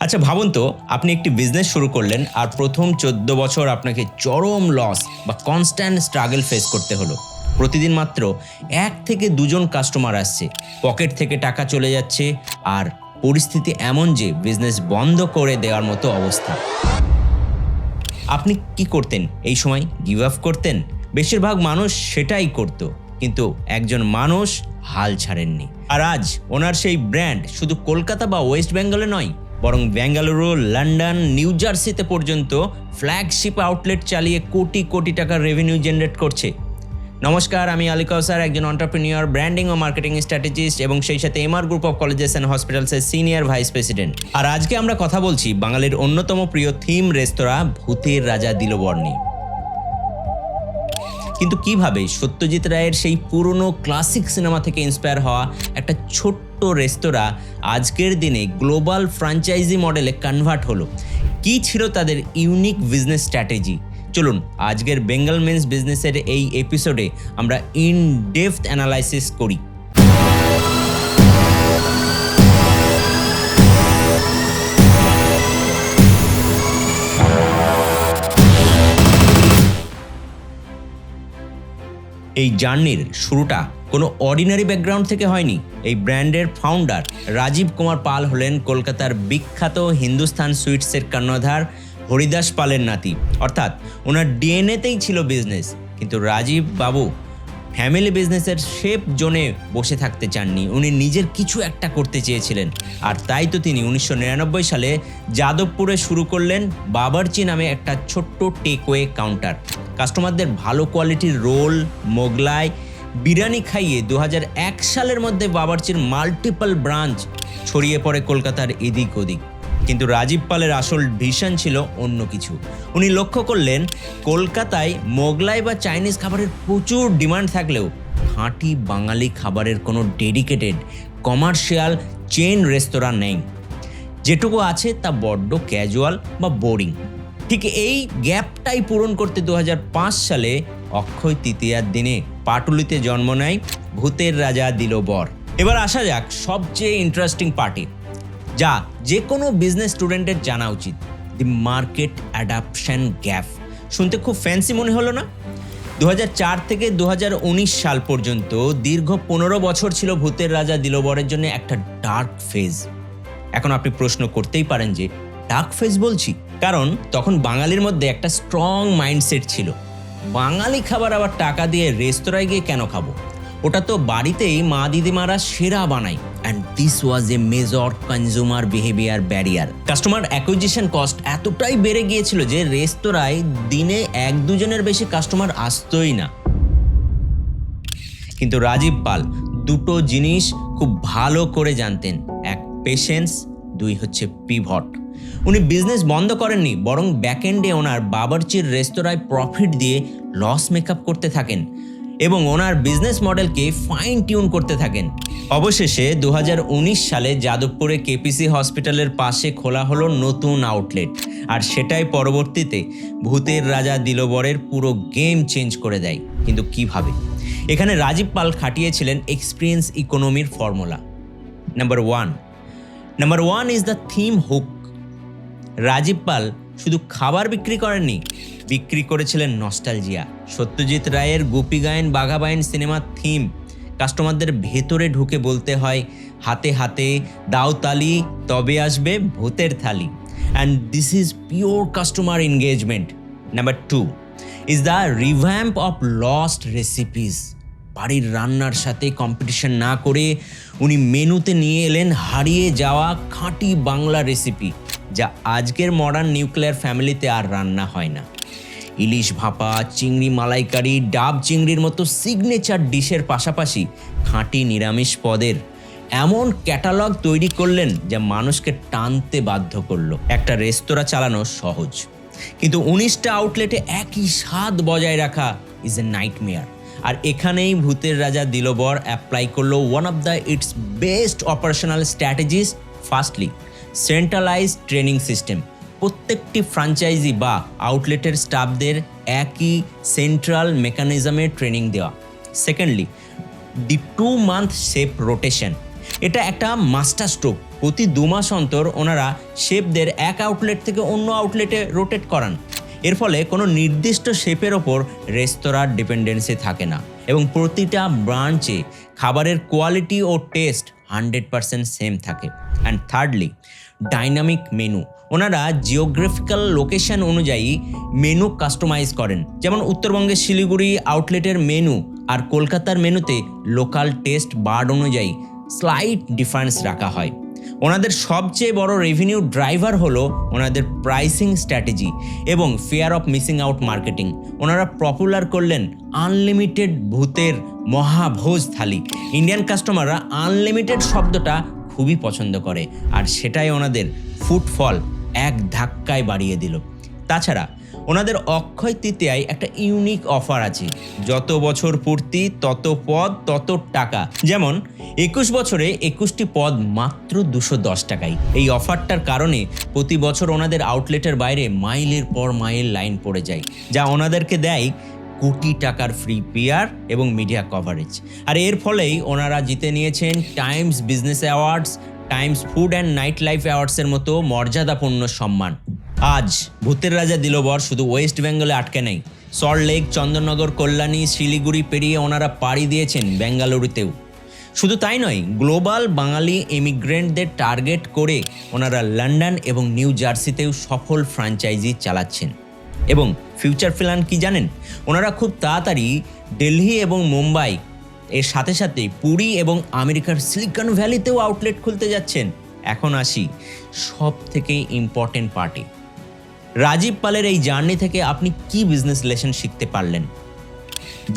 আচ্ছা ভাবুন তো, আপনি একটি বিজনেস শুরু করলেন আর প্রথম 14 বছর আপনাকে চরম লস বা কনস্ট্যান্ট স্ট্রাগল ফেস করতে হলো। প্রতিদিন মাত্র 1 থেকে 2 জন কাস্টমার আসছে, পকেট থেকে টাকা চলে যাচ্ছে, আর পরিস্থিতি এমন যে বিজনেস বন্ধ করে দেওয়ার মতো অবস্থা। আপনি কি করতেন এই সময়? গিভ আপ করতেন? বেশিরভাগ মানুষ সেটাই করত, কিন্তু একজন মানুষ হাল ছাড়েননি। আর আজ ওনার সেই ব্র্যান্ড শুধু কলকাতা বা ওয়েস্ট বেঙ্গলে নয়, বরং বেঙ্গালুরু, লন্ডন, নিউ জার্সিতে পর্যন্ত ফ্ল্যাগশিপ আউটলেট চালিয়ে কোটি কোটি টাকার রেভিনিউ জেনারেট করছে। নমস্কার, আমি আলী কাউসার, একজন এন্টারপ্রেনিউর, ব্র্যান্ডিং ও মার্কেটিং স্ট্র্যাটেজিস্ট এবং সেই সাথে MR group of colleges and হসপিটালসের সিনিয়র ভাইস প্রেসিডেন্ট। আর আজকে আমরা কথা বলছি বাঙালির অন্যতম প্রিয় থিম রেস্তোরাঁ ভূতের রাজা দিলোবর নিয়ে। কিন্তু কিভাবে সত্যজিৎ রায়ের সেই পুরনো ক্লাসিক সিনেমা থেকে ইন্সপায়ার হওয়া একটা ছোট্ট রেস্তোরাঁ আজকের দিনে গ্লোবাল ফ্র্যাঞ্চাইজি মডেলে কনভার্ট হলো? কি ছিল তাদের ইউনিক বিজনেস স্ট্র্যাটেজি? চলুন আজকের বেঙ্গল মেন্স বিজনেসের এই এপিসোডে আমরা ইন ডেপথ অ্যানালাইসিস করি। এই জার্নির শুরুটা কোনো অর্ডিনারি ব্যাকগ্রাউন্ড থেকে হয়নি। এই ব্র্যান্ডের ফাউন্ডার রাজীব কুমার পাল হলেন কলকাতার বিখ্যাত হিন্দুস্তান সুইটসের কর্ণধার হরিদাস পালের নাতি, অর্থাৎ ওনার ডিএনএতেই ছিল বিজনেস। কিন্তু রাজীব বাবু ফ্যামিলি বিজনেসের শেপ জোনে বসে থাকতে চাননি, উনি নিজের কিছু একটা করতে চেয়েছিলেন। আর তাই তো তিনি 1999 সালে যাদবপুরে শুরু করলেন বাবরচি নামে একটা ছোট্ট টেকওয়ে কাউন্টার। কাস্টমারদের ভালো কোয়ালিটির রোল, মোগলাই, বিরিয়ানি খাইয়ে 2001 সালের মধ্যে বাবরচির মাল্টিপল ব্রাঞ্চ ছড়িয়ে পড়ে কলকাতার এদিক ওদিক। কিন্তু রাজীব পালের আসল ভিশন ছিল অন্য কিছু। উনি লক্ষ্য করলেন কলকাতায় মোগলাই বা চাইনিজ খাবারের প্রচুর ডিমান্ড থাকলেও খাঁটি বাঙালি খাবারের কোনো ডেডিকেটেড কমার্শিয়াল চেন রেস্তোরাঁ নেই। যেটুকু আছে তা বড্ড ক্যাজুয়াল বা বোরিং। ঠিক এই গ্যাপটাই পূরণ করতে 2005 সালে অক্ষয় তৃতীয়ার দিনে পাটুলিতে জন্ম নেয় ভূতের রাজা দিলোবর। এবার আসা যাক সবচেয়ে ইন্টারেস্টিং পার্টি, যা যে কোনো বিজনেস স্টুডেন্টের জানা উচিত, দি মার্কেট অ্যাডাপশন গ্যাপ। শুনতে খুব ফ্যান্সি মনে হলো না? 2004 থেকে 2019 সাল পর্যন্ত দীর্ঘ 15 বছর ছিল ভূতের রাজা দিলোবরের জন্য একটা ডার্ক ফেজ। এখন আপনি প্রশ্ন করতেই পারেন যে ডার্ক ফেজ বলছি কারণ তখন বাঙালির মধ্যে একটা স্ট্রং মাইন্ডসেট ছিল, বাঙালি খাবার আবার টাকা দিয়ে রেস্তোরাঁয় গিয়ে কেন খাবো, ওটা তো বাড়িতেই মা দিদিমারা সেরা বানায়। And this was a major consumer behaviour barrier. Customer acquisition cost এতটাই বেড়ে গিয়েছিল যে রেস্তোরাঁয় দিনে 1-2 জনের বেশি কাস্টমার আসতোই না। কিন্তু রাজীব পাল দুটো জিনিস খুব ভালো করে জানতেন, এক পেশেন্স, 2 হচ্ছে পিভট। উনি বিজনেস বন্ধ করেননি, বরং ব্যাকএন্ডে ওনার বাবরচির রেস্তোরাঁয় প্রফিট দিয়ে লস মেকআপ করতে থাকেন এবং ওনার বিজনেস মডেলকে ফাইন টিউন করতে থাকেন। অবশেষে 2019 সালে যাদবপুরে কেপিসি হসপিটালের পাশে খোলা হলো নতুন আউটলেট, আর সেটাই পরবর্তীতে ভূতের রাজা দিলোবরের পুরো গেম চেঞ্জ করে দেয়। কিন্তু কিভাবে? এখানে রাজীব পাল খাটিয়েছিলেন এক্সপিরিয়েন্স ইকোনমির formula. Number one is the theme hook. Rajib Pal শুধু খাবার বিক্রি করেননি, বিক্রি করেছিলেন নস্টালজিয়া। সত্যজিৎ রায়ের গোপী গায়েন বাঘা বাইন সিনেমার থিম কাস্টমারদের ভেতরে ঢুকে বলতে হয়, হাতে হাতে দাও তালি তবে আসবে ভূতের থালি। And this is pure customer engagement. Number 2 is the revamp of lost recipes. বাড়ির রান্নার সাথে কম্পিটিশন না করে উনি মেনুতে নিয়ে এলেন হারিয়ে যাওয়া খাঁটি বাংলা রেসিপি, যা আজকের মডার্ন নিউক্লিয়ার ফ্যামিলিতে আর রান্না হয় না। ইলিশ ভাপা, চিংড়ি মালাইকারি, ডাব চিংড়ির মতো সিগনেচার ডিশের পাশাপাশি খাঁটি নিরামিষ পদের এমন ক্যাটালগ তৈরি করলেন যা মানুষকে টানতে বাধ্য করলো। একটা রেস্তোরাঁ চালানো সহজ, কিন্তু 19টা আউটলেটে একই স্বাদ বজায় রাখা ইজ এ নাইটমেয়ার। আর এখানেই ভূতের রাজা দিলোবর অ্যাপ্লাই করলো one of the it's best operational strategies. Firstly, centralised training system. প্রত্যেকটি ফ্র্যাঞ্চাইজি বা আউটলেটের স্টাফদের একই সেন্ট্রাল মেকানিজমে ট্রেনিং দেওয়া। সেকেন্ডলি, দি 2-month শেপ রোটেশন। এটা একটা মাস্টার স্ট্রোক। প্রতি 2 মাস অন্তর ওনারা শেফদের এক আউটলেট থেকে অন্য আউটলেটে রোটেট করান। এর ফলে কোনো নির্দিষ্ট শেফের ওপর রেস্তোরাঁর ডিপেন্ডেন্সি থাকে না এবং প্রতিটা ব্রাঞ্চে খাবারের কোয়ালিটি ও টেস্ট 100% সেম থাকে। And thirdly, dynamic menu. ওনারা জিওগ্রাফিক্যাল লোকেশন অনুযায়ী মেনু কাস্টমাইজ করেন। যেমন উত্তরবঙ্গের শিলিগুড়ি আউটলেটের মেনু আর কলকাতার মেনুতে লোকাল টেস্ট বার্ড অনুযায়ী স্লাইট ডিফারেন্স রাখা হয়। ওনাদের সবচেয়ে বড় রেভিনিউ ড্রাইভার হলো ওনাদের প্রাইসিং স্ট্র্যাটেজি এবং fear of missing out marketing. ওনারা পপুলার করলেন আনলিমিটেড ভূতের মহাভোজ থালি। ইন্ডিয়ান কাস্টমাররা আনলিমিটেড শব্দটা খুবই পছন্দ করে, আর সেটাই ওনাদের ফুটফল এক ধাক্কায় বাড়িয়ে দিল। তাছাড়া ওনাদের অক্ষয় তৃতীয়ায় একটা ইউনিক অফার আছে, যত বছর পূর্তি তত পদ তত টাকা। যেমন 21 বছরে 21টি পদ মাত্র 210 টাকায়। এই অফারটার কারণে প্রতি বছর ওনাদের আউটলেটের বাইরে মাইলের পর মাইল লাইন পড়ে যায়, যা ওনাদেরকে দেয় কোটি টাকার ফ্রি পিআর এবং মিডিয়া কভারেজ। আর এর ফলেই ওনারা জিতে নিয়েছেন Times Business Awards, Times Food and nightlife অ্যাওয়ার্ডসের মতো মর্যাদাপূর্ণ সম্মান। আজ ভূতের রাজা দিলবর শুধু ওয়েস্ট বেঙ্গলে আটকে নেই। সল্টলেক, চন্দননগর, কল্যাণী, শিলিগুড়ি পেরিয়ে ওনারা পাড়ি দিয়েছেন বেঙ্গালুরুতেও। শুধু তাই নয়, গ্লোবাল বাঙালি ইমিগ্রেন্টদের টার্গেট করে ওনারা লন্ডন এবং নিউ জার্সিতেও সফল ফ্র্যাঞ্চাইজি চালাচ্ছেন। এবং ফিউচার প্ল্যান কি জানেন? ওনারা খুব তাড়াতাড়ি দিল্লি এবং মুম্বাই এর সাথে সাথে পুরী এবং আমেরিকার সিলিকন ভ্যালিতেও আউটলেট খুলতে যাচ্ছেন। এখন আসি সব থেকে ইম্পর্টেন্ট পার্টি। রাজীব পালের এই জার্নি থেকে আপনি কি বিজনেস লেসন শিখতে পারলেন?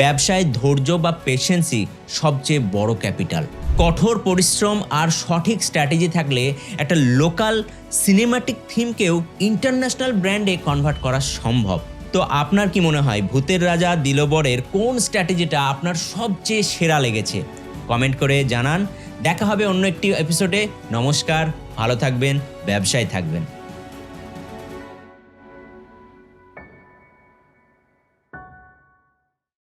ব্যবসায় ধৈর্য বা পেশেন্সই সবচেয়ে বড় ক্যাপিটাল। কঠোর পরিশ্রম আর সঠিক স্ট্র্যাটেজি থাকলে একটা লোকাল সিনেমাটিক থিমকেও ইন্টারন্যাশনাল ব্র্যান্ডে কনভার্ট করা সম্ভব। তো আপনার কি মনে হয় ভূতের রাজা দিলবরের কোন স্ট্র্যাটেজিটা আপনার সবচেয়ে সেরা লেগেছে? কমেন্ট করে জানান। দেখা হবে অন্য একটি এপিসোডে। নমস্কার, ভালো থাকবেন, ব্যবসায় থাকবেন।